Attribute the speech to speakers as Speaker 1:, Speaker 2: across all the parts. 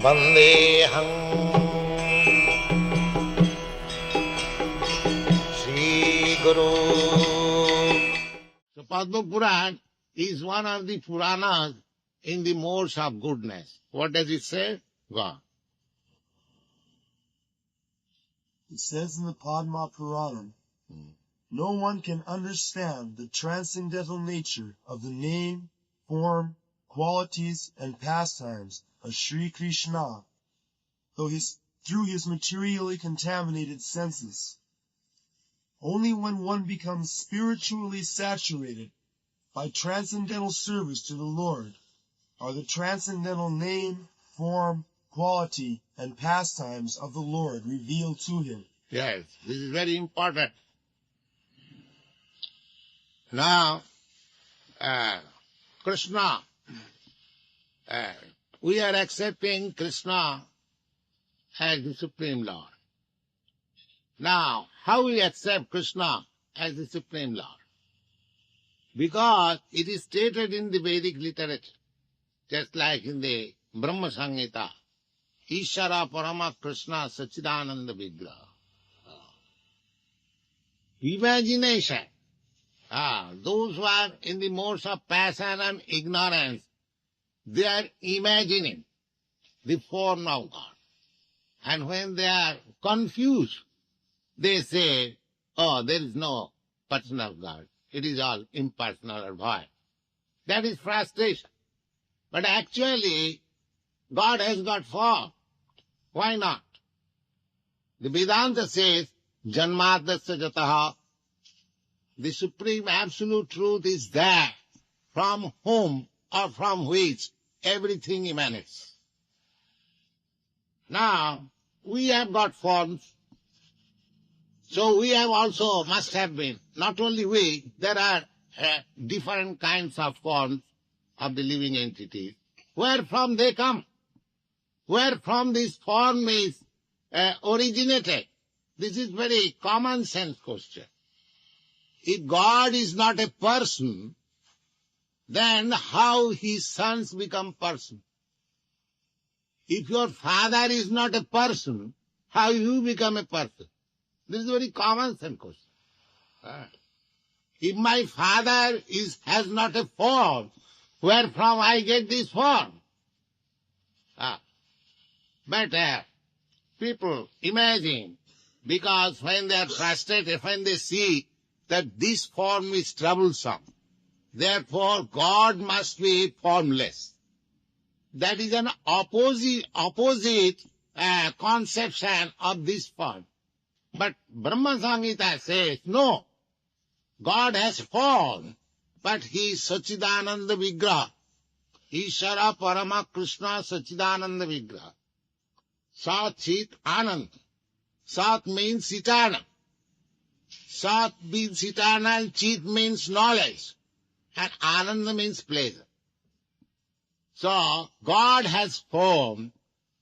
Speaker 1: Vandeham Shri Guru. So Padma Puran is one of the Puranas in the modes of goodness. What does it say? God.
Speaker 2: It says in the Padma Puranam, no one can understand the transcendental nature of the name, form, qualities, and pastimes of Sri Krishna through his materially contaminated senses. Only when one becomes spiritually saturated by transcendental service to the Lord are the transcendental name, form, quality, and pastimes of the Lord revealed to him.
Speaker 1: Yes, this is very important. Now, Krishna, we are accepting Krishna as the Supreme Lord. Now, how we accept Krishna as the Supreme Lord? Because it is stated in the Vedic literature, just like in the Brahma Samhita, Ishara Parama Krishna Sachidananda Vigraha. Imagination. Those who are in the modes of passion and ignorance, they are imagining the form of God. And when they are confused, they say, oh, there is no person of God. It is all impersonal or void. That is frustration. But actually, God has got form. Why not? The Vedanta says, Janmadasya jataha. The supreme absolute truth is that from whom or from which everything emanates. Now, we have got forms. So we have also, must have been, not only we, there are different kinds of forms of the living entities. Where from they come? Where from this form is originated? This is very common sense question. If God is not a person, then how his sons become person? If your father is not a person, how you become a person? This is a very common sense question. If my father has not a form, where from I get this form? But people imagine, because when they are frustrated, when they see that this form is troublesome, therefore God must be formless. That is an opposite conception of this form. But Brahma Samhita says, no, God has form, but he is Sachidananda Vigraha. Ishara Parama Krishna Sachidananda Vigraha. Sat Chit Anand. Sat means eternal. Sat means eternal, Chit means knowledge, and Ananda means pleasure. So, God has form,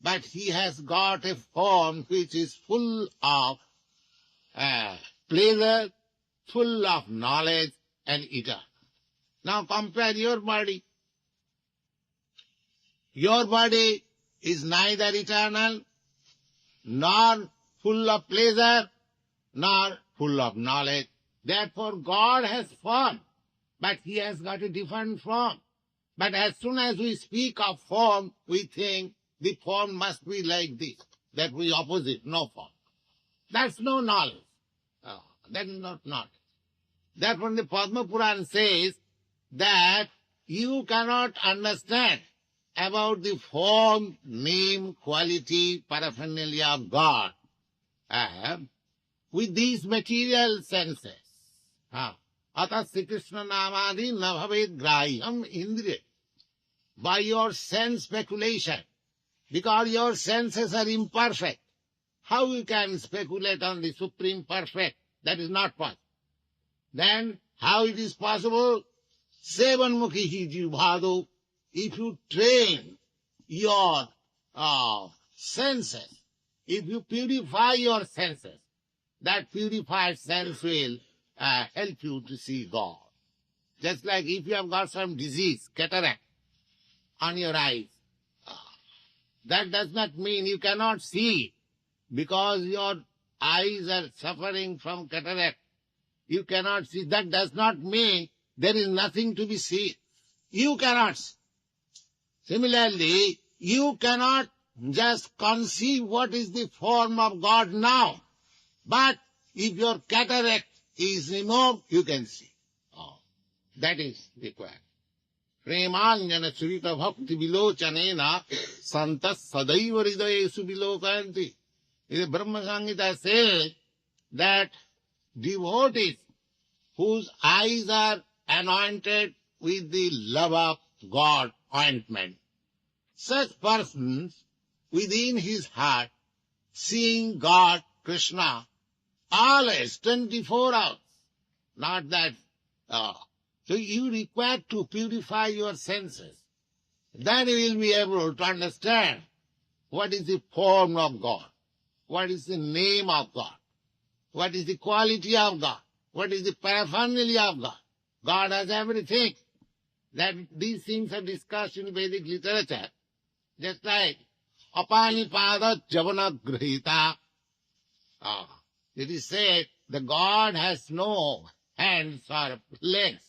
Speaker 1: but he has got a form which is full of pleasure, full of knowledge and eternal. Now compare your body. Your body is neither eternal, nor full of pleasure, nor full of knowledge. Therefore God has form, but he has got a different form. But as soon as we speak of form, we think the form must be like this. That we opposite, no form. That's no knowledge. That is not knowledge. Therefore the Padma Puran says that you cannot understand about the form, name, quality, paraphernalia of God with these material senses. Ata Sri Krishna namadi na bhavet graham indriya. By your sense speculation, because your senses are imperfect, how you can speculate on the Supreme Perfect? That is not possible. Then how it is possible? Sevanmukhi jivbhado. If you train your senses, if you purify your senses, that purified sense will help you to see God. Just like if you have got some disease, cataract, on your eyes, That does not mean you cannot see, because your eyes are suffering from cataract. You cannot see. That does not mean there is nothing to be seen. You cannot see. Similarly, you cannot just conceive what is the form of God now. But if your cataract is removed, you can see. Oh, that is required. Premanjana surita bhakti vilochanena santas sadaiva hridayesu vilokanti. The Brahma Samhita says that devotees whose eyes are anointed with the love of God ointment, such persons within his heart, seeing God, Krishna, always, 24 hours. Not that. So you require to purify your senses. Then you will be able to understand what is the form of God, what is the name of God, what is the quality of God, what is the paraphernalia of God. God has everything. That these things are discussed in Vedic literature. Just like apanipada javanagrahita. It is said the God has no hands or legs,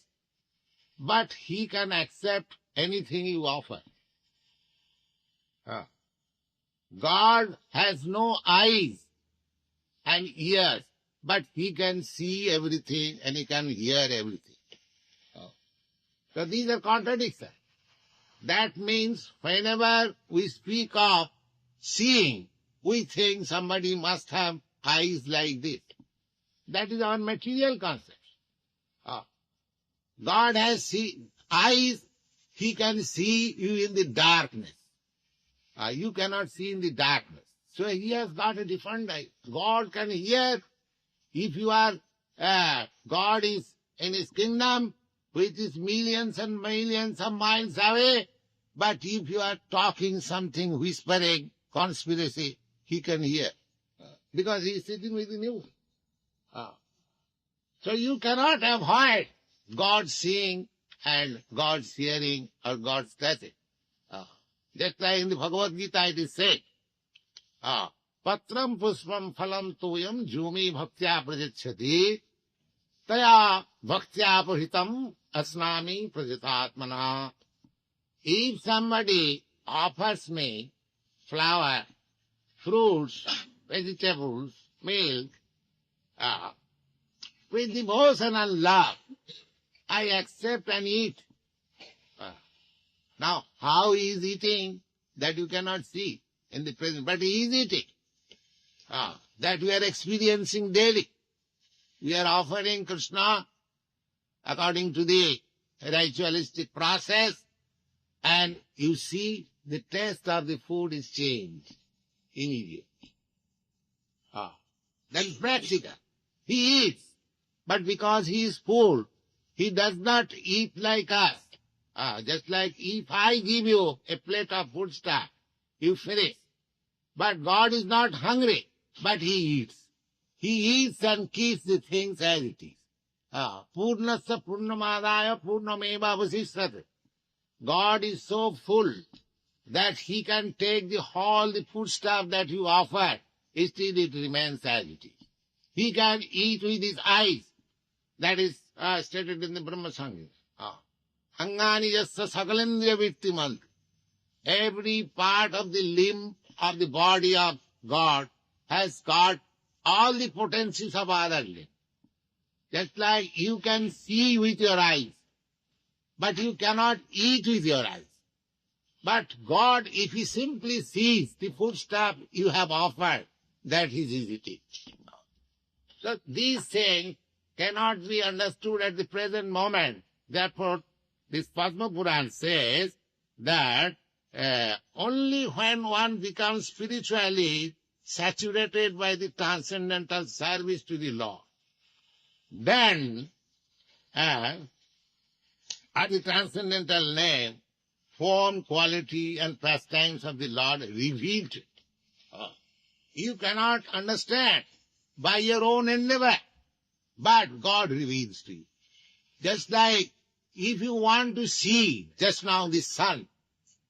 Speaker 1: but he can accept anything you offer. God has no eyes and ears, but he can see everything and he can hear everything. So these are contradictions. That means whenever we speak of seeing, we think somebody must have eyes like this. That is our material concept. God has eyes, he can see you in the darkness. You cannot see in the darkness. So he has got a different eye. God can hear. If you are, God is in his kingdom, which is millions and millions of miles away, but if you are talking something, whispering, conspiracy, he can hear. Because he is sitting within you. So you cannot avoid God seeing and God's hearing or God's touching. Just like in the Bhagavad Gita it is said, Patram puspam phalam tuyam jumi bhaktya prajachati taya bhaktya pahitam asnami prajatatmana. If somebody offers me flower, fruits, vegetables, milk, with devotion and love, I accept and eat. Now, how he is eating, that you cannot see in the present, but he is eating. That we are experiencing daily. We are offering Krishna according to the ritualistic process, and you see the taste of the food is changed immediately. That is practical. He eats, but because he is full, he does not eat like us. Just like if I give you a plate of food stuff, you finish. But God is not hungry, but he eats. He eats and keeps the things as it is. Purnasya purnamadaya purnameva vasishyate. God is so full that he can take the whole the food stuff that you offer, still it remains as it is. He can eat with his eyes. That is stated in the Brahma Samhita. Angani yasya sakalendriya vittimanti. Every part of the limb of the body of God has got all the potencies of other limb. Just like you can see with your eyes, but you cannot eat with your eyes. But God, if he simply sees the foodstuff you have offered, that is his eating. So these things cannot be understood at the present moment. Therefore, this Padma Puran says that only when one becomes spiritually saturated by the transcendental service to the Lord, then at the transcendental name, form, quality and pastimes of the Lord revealed. You cannot understand by your own endeavor, but God reveals to you. Just like if you want to see just now the sun,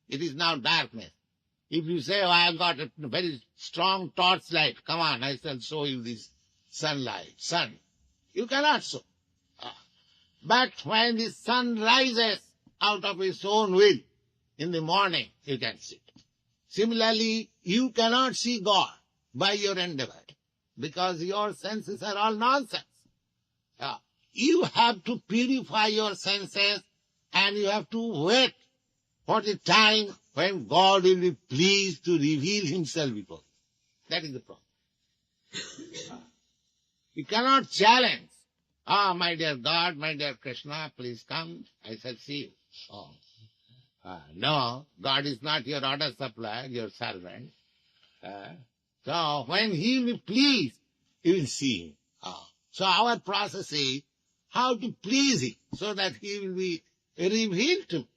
Speaker 1: it is now darkness. If you say, oh, I have got a very strong torchlight, come on, I shall show you this sunlight, sun. You cannot show. But when the sun rises out of its own will in the morning, you can see it. Similarly, you cannot see God by your endeavor because your senses are all nonsense. You have to purify your senses and you have to wait for the time when God will be pleased to reveal himself before you. That is the problem. You cannot challenge. My dear God, my dear Krishna, please come, I shall see you. No, God is not your order supplier, your servant. So when he will be pleased, you will see him. So our process is how to please him so that he will be revealed to.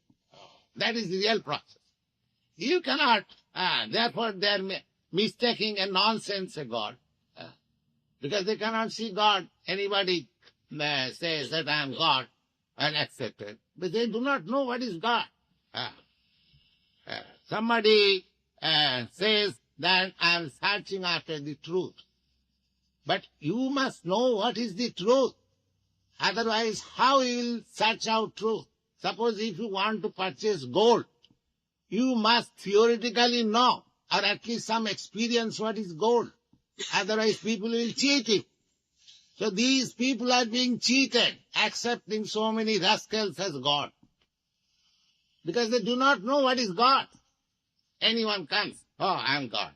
Speaker 1: That is the real process. You cannot, therefore they are mistaking a nonsense a God. Because they cannot see God. Anybody says that I am God and accept it. But they do not know what is God. Somebody says that I am searching after the truth. But you must know what is the truth. Otherwise, how you will search out truth? Suppose if you want to purchase gold, you must theoretically know, or at least some experience what is gold. Otherwise, people will cheat it. So these people are being cheated, accepting so many rascals as God. Because they do not know what is God. Anyone comes, oh, I am God.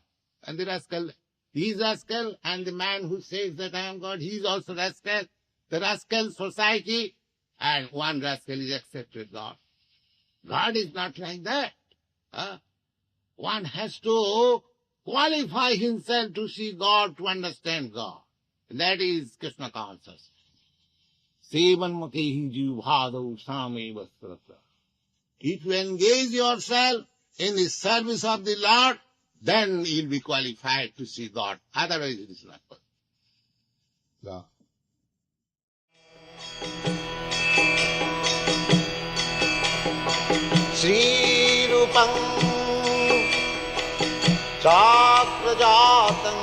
Speaker 1: And the rascal, he is rascal, and the man who says that I am God, he is also rascal. The rascal society, and one rascal is accepted God. God is not like that. One has to qualify himself to see God, to understand God. That is Krishna consciousness. Sevanmati jivhadau same vasrata. If you engage yourself in the service of the Lord, then you will be qualified to see God. Otherwise it is not possible. Yeah.
Speaker 3: Sri Rupam Chakrajatam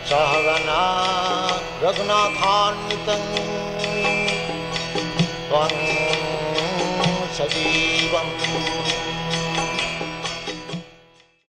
Speaker 3: Sahagana Raghunathanvitam Tvam Sajivam